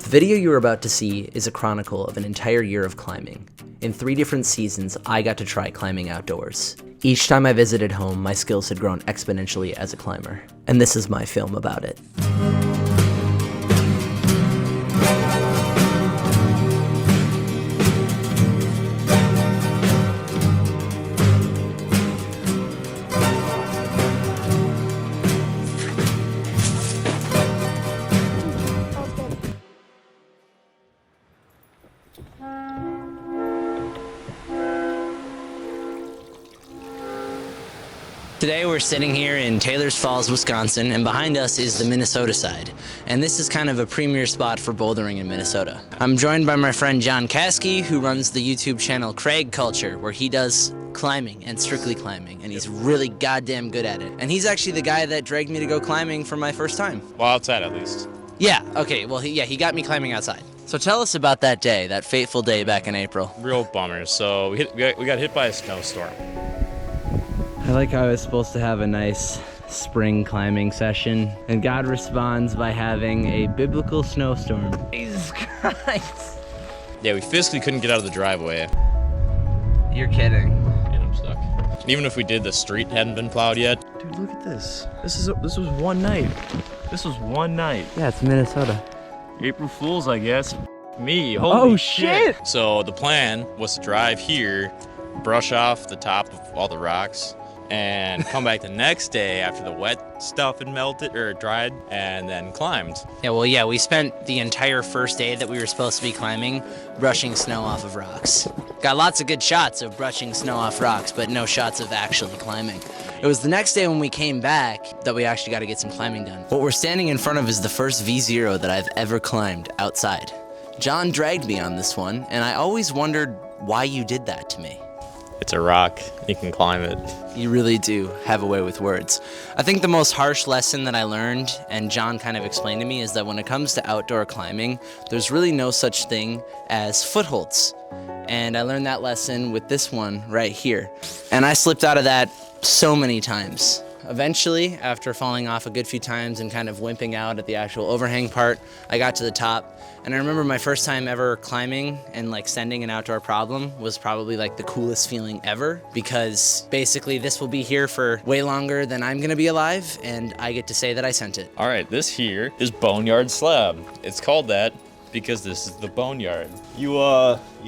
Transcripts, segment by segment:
The video you are about to see is a chronicle of an entire year of climbing. In 3 different seasons, I got to try climbing outdoors. Each time I visited home, my skills had grown exponentially as a climber. And this is my film about it. Today we're sitting here in Taylors Falls, Wisconsin, and behind us is the Minnesota side. And this is kind of a premier spot for bouldering in Minnesota. I'm joined by my friend John Caskey, who runs the YouTube channel Crag Culture, where he does climbing and strictly climbing, and he's really goddamn good at it. And he's actually the guy that dragged me to go climbing for my first time. Well, outside at least. Yeah, okay, well, he got me climbing outside. So tell us about that day, that fateful day back in April. Real bummer. So we got hit by a snowstorm. I like how I was supposed to have a nice spring climbing session, and God responds by having a biblical snowstorm. Jesus Christ. Yeah, we physically couldn't get out of the driveway. You're kidding. And I'm stuck. And even if we did, the street hadn't been plowed yet. Dude, look at this. This was one night. This was one night. Yeah, it's Minnesota. April Fools, I guess. Me, holy oh shit! So the plan was to drive here, brush off the top of all the rocks, and come back the next day after the wet stuff had melted or dried, and then climbed. Yeah, we spent the entire first day that we were supposed to be climbing brushing snow off of rocks. Got lots of good shots of brushing snow off rocks, but no shots of actually climbing. It was the next day when we came back that we actually got to get some climbing done. What we're standing in front of is the first V0 that I've ever climbed outside. John dragged me on this one, and I always wondered why you did that to me. It's a rock. You can climb it. You really do have a way with words. I think the most harsh lesson that I learned, and John kind of explained to me, is that when it comes to outdoor climbing, there's really no such thing as footholds. And I learned that lesson with this one right here. And I slipped out of that so many times. Eventually, after falling off a good few times and kind of wimping out at the actual overhang part, I got to the top. And I remember my first time ever climbing and like sending an outdoor problem was probably like the coolest feeling ever, because basically this will be here for way longer than I'm gonna be alive, and I get to say that I sent it. All right, this here is Boneyard slab. It's called that because this is the Boneyard. You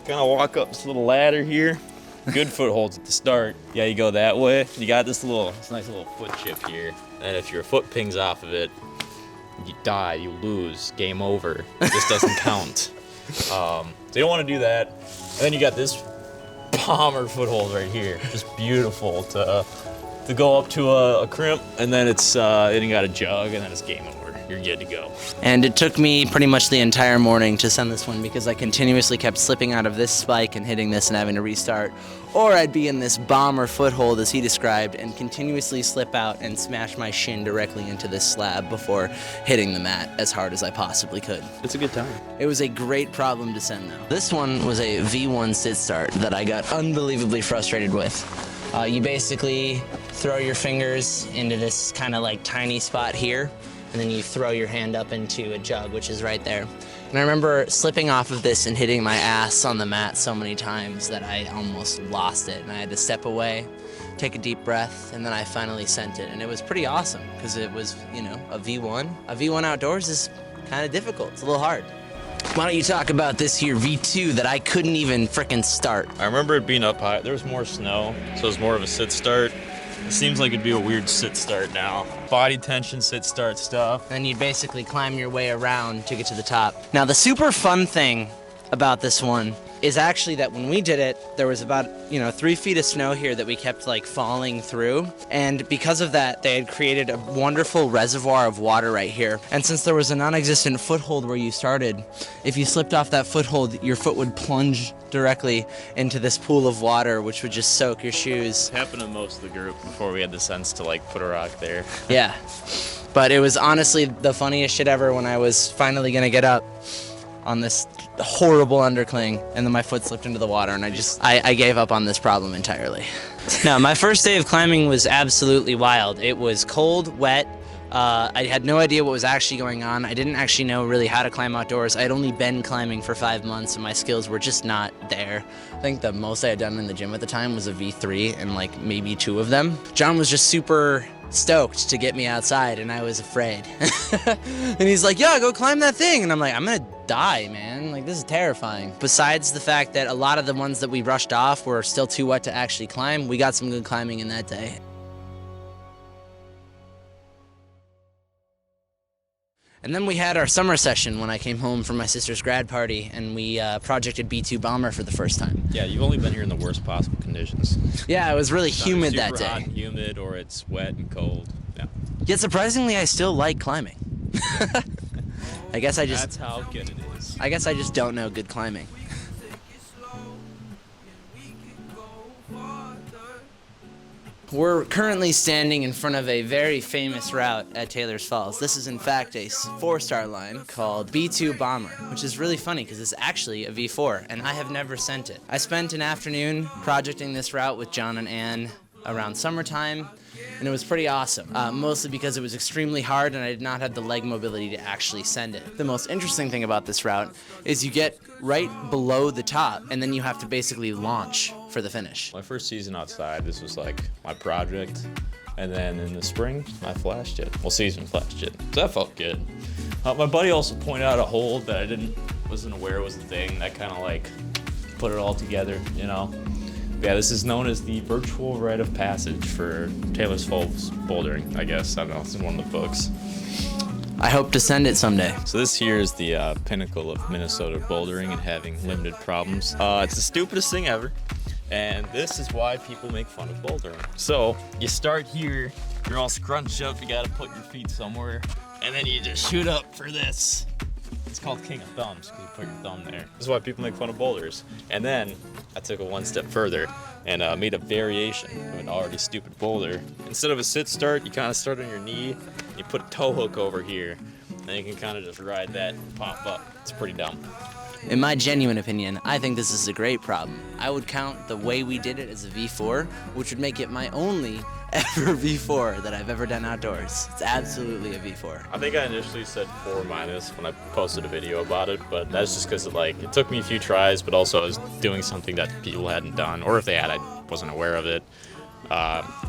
kind of walk up this little ladder here. Good footholds at the start. Yeah, you go that way. You got this nice little foot chip here. And if your foot pings off of it, you die, you lose, game over. This doesn't count. So you don't want to do that. And then you got this bomber foothold right here. Just beautiful to go up to a crimp, and then then you got a jug, and then it's game over. You're good to go. And it took me pretty much the entire morning to send this one, because I continuously kept slipping out of this spike and hitting this and having to restart. Or I'd be in this bomber foothold, as he described, and continuously slip out and smash my shin directly into this slab before hitting the mat as hard as I possibly could. It's a good time. It was a great problem to send, though. This one was a V1 sit start that I got unbelievably frustrated with. You basically throw your fingers into this kind of like tiny spot here, and then you throw your hand up into a jug, which is right there. And I remember slipping off of this and hitting my ass on the mat so many times that I almost lost it, and I had to step away, take a deep breath, and then I finally sent it. And it was pretty awesome, because it was, you know, a V1. A V1 outdoors is kind of difficult. It's a little hard. Why don't you talk about this here V2 that I couldn't even frickin' start? I remember it being up high. There was more snow, so it was more of a sit start. It seems like it'd be a weird sit start now. Body tension, sit start stuff. And you'd basically climb your way around to get to the top. Now, the super fun thing about this one is actually that when we did it, there was about, 3 feet of snow here that we kept like falling through. And because of that, they had created a wonderful reservoir of water right here. And since there was a non-existent foothold where you started, if you slipped off that foothold, your foot would plunge directly into this pool of water, which would just soak your shoes. It happened to most of the group before we had the sense to like put a rock there. Yeah, but it was honestly the funniest shit ever when I was finally gonna get up on this horrible undercling, and then my foot slipped into the water, and I gave up on this problem entirely. Now, my first day of climbing was absolutely wild. It was cold, wet, I had no idea what was actually going on. I didn't actually know really how to climb outdoors. I had only been climbing for 5 months and my skills were just not there. I think the most I had done in the gym at the time was a V3 and like maybe 2 of them. John was just super stoked to get me outside and I was afraid. And he's like, yeah, go climb that thing. And I'm like, I'm gonna die, man. Like, this is terrifying. Besides the fact that a lot of the ones that we brushed off were still too wet to actually climb, we got some good climbing in that day. And then we had our summer session when I came home from my sister's grad party, and we projected B2 Bomber for the first time. Yeah, you've only been here in the worst possible conditions. Yeah, it was really It's humid either that super day. hot and humid, or it's wet and cold. Yeah. Yet surprisingly, I still like climbing. I guess I That's how good it is. just don't know good climbing. We're currently standing in front of a very famous route at Taylors Falls. This is in fact a 4-star line called B2 Bomber, which is really funny because it's actually a V4 and I have never sent it. I spent an afternoon projecting this route with John and Ann around summertime, and it was pretty awesome, mostly because it was extremely hard and I did not have the leg mobility to actually send it. The most interesting thing about this route is you get right below the top and then you have to basically launch for the finish. My first season outside, this was like my project, and then in the spring, I flashed it. Well, season flashed it, so that felt good. My buddy also pointed out a hold that I wasn't aware was a thing that kind of like put it all together, you know? Yeah, this is known as the virtual rite of passage for Taylors Falls Bouldering, I guess. I don't know, it's in one of the books. I hope to send it someday. So this here is the pinnacle of Minnesota bouldering and having limited problems. It's the stupidest thing ever, and this is why people make fun of bouldering. So you start here, you're all scrunched up, you gotta put your feet somewhere, and then you just shoot up for this. It's called King of Thumbs because you put your thumb there. This is why people make fun of boulders. And then I took it one step further and made a variation of an already stupid boulder. Instead of a sit start, you kind of start on your knee, you put a toe hook over here, and you can kind of just ride that and pop up. It's pretty dumb. In my genuine opinion, I think this is a great problem. I would count the way we did it as a V4, which would make it my only ever V4 that I've ever done outdoors. It's absolutely a V4. I think I initially said 4 minus when I posted a video about it, but that's just because it took me a few tries, but also I was doing something that people hadn't done, or if they had, I wasn't aware of it.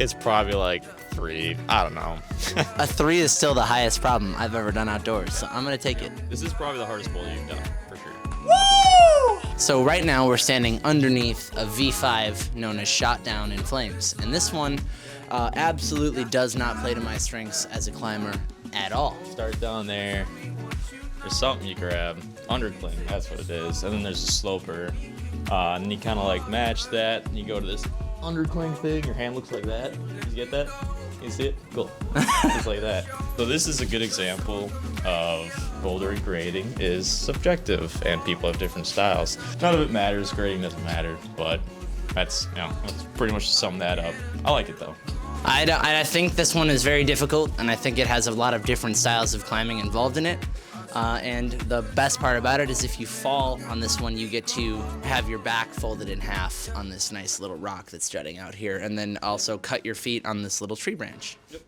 It's probably like 3, I don't know. A 3 is still the highest problem I've ever done outdoors, so I'm gonna take it. This is probably the hardest boulder you've done, for sure. Woo! So right now we're standing underneath a V5 known as Shot Down in Flames, and this one absolutely does not play to my strengths as a climber at all. Start down there, there's something you grab, undercling, that's what it is, and then there's a sloper, and then you kind of like match that, and you go to this undercling thing, your hand looks like that, you get that? You see it? Cool. Just like that. So this is a good example of bouldering grading is subjective, and people have different styles. None of it matters, grading doesn't matter, but that's pretty much to sum that up. I like it though. I think this one is very difficult, and I think it has a lot of different styles of climbing involved in it. And the best part about it is if you fall on this one, you get to have your back folded in half on this nice little rock that's jutting out here, and then also cut your feet on this little tree branch. Yep.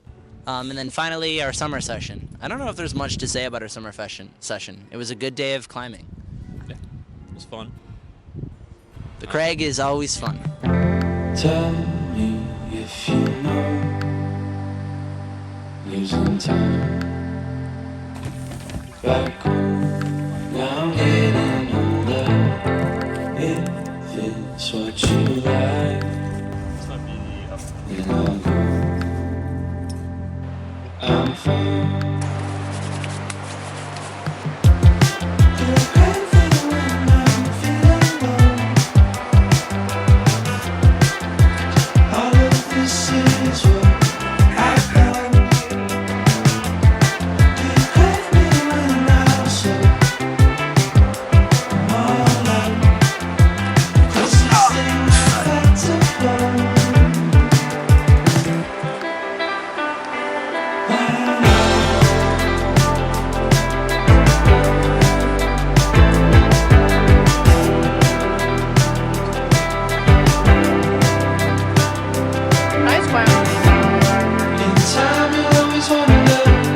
And then finally, our summer session. I don't know if there's much to say about our summer session. It was a good day of climbing. Yeah, it was fun. The crag is always fun. Tell me if you know, losing time. Back home, now I'm getting older. If it's what you like, then I'll go. I'm fine. Nice one. In time you always wanna love.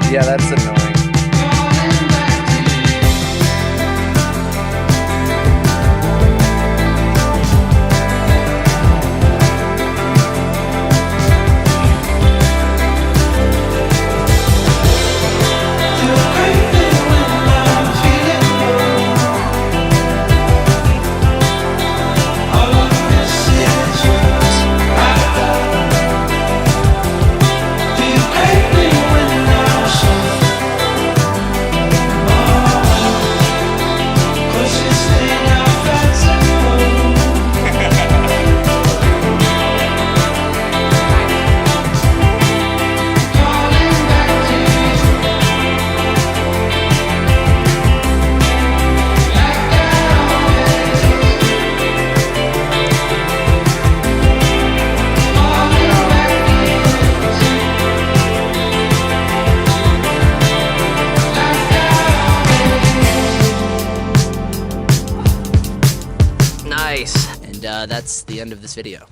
Yeah, that's annoying. Nice. And that's the end of this video.